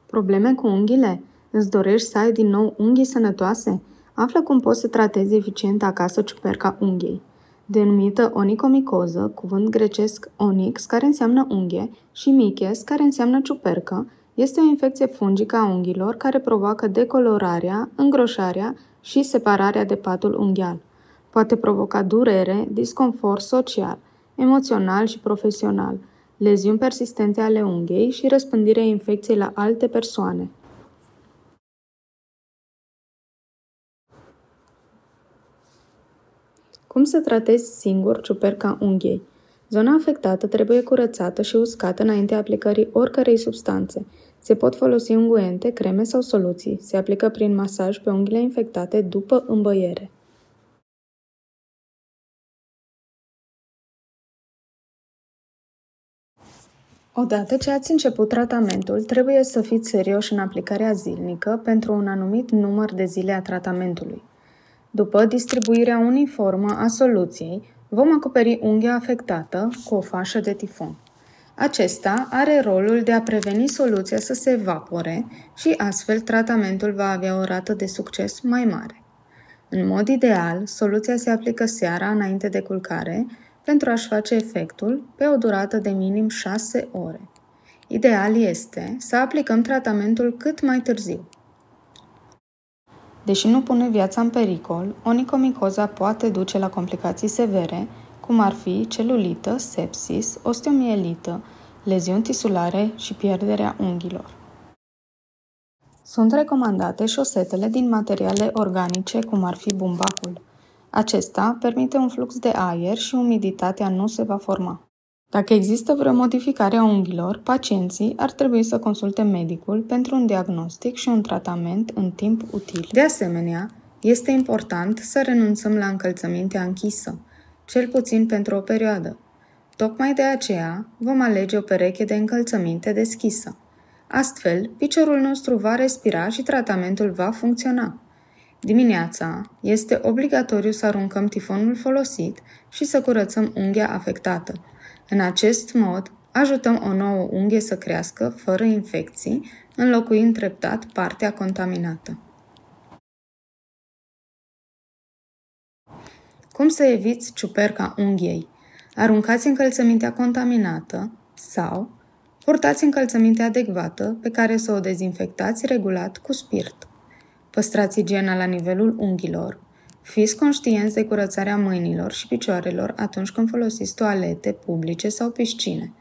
Probleme cu unghiile? Îți dorești să ai din nou unghii sănătoase? Află cum poți să tratezi eficient acasă ciuperca unghiei. Denumită onicomicoză, cuvânt grecesc onyx, care înseamnă unghie, și miches, care înseamnă ciupercă, este o infecție fungică a unghiilor care provoacă decolorarea, îngroșarea și separarea de patul unghial. Poate provoca durere, disconfort social, emoțional și profesional, leziuni persistente ale unghiei și răspândirea infecției la alte persoane. Cum să tratezi singur ciuperca unghiei? Zona afectată trebuie curățată și uscată înaintea aplicării oricărei substanțe. Se pot folosi unguente, creme sau soluții. Se aplică prin masaj pe unghiile infectate după îmbăiere. Odată ce ați început tratamentul, trebuie să fiți serioși în aplicarea zilnică pentru un anumit număr de zile a tratamentului. După distribuirea uniformă a soluției, vom acoperi unghia afectată cu o fașă de tifon. Acesta are rolul de a preveni soluția să se evapore și astfel tratamentul va avea o rată de succes mai mare. În mod ideal, soluția se aplică seara înainte de culcare pentru a-și face efectul pe o durată de minim 6 ore. Ideal este să aplicăm tratamentul cât mai târziu. Deși nu pune viața în pericol, onicomicoza poate duce la complicații severe, cum ar fi celulită, sepsis, osteomielită, leziuni tisulare și pierderea unghiilor. Sunt recomandate șosetele din materiale organice, cum ar fi bumbacul. Acesta permite un flux de aer și umiditatea nu se va forma. Dacă există vreo modificare a unghiilor, pacienții ar trebui să consulte medicul pentru un diagnostic și un tratament în timp util. De asemenea, este important să renunțăm la încălțămintea închisă, cel puțin pentru o perioadă. Tocmai de aceea vom alege o pereche de încălțăminte deschisă. Astfel, piciorul nostru va respira și tratamentul va funcționa. Dimineața este obligatoriu să aruncăm tifonul folosit și să curățăm unghia afectată. În acest mod, ajutăm o nouă unghie să crească fără infecții, înlocuind treptat partea contaminată. Cum să eviți ciuperca unghiei? Aruncați încălțămintea contaminată sau purtați încălțămintea adecvată pe care să o dezinfectați regulat cu spirit. Păstrați igiena la nivelul unghiilor. Fiți conștienți de curățarea mâinilor și picioarelor atunci când folosiți toalete publice sau piscine.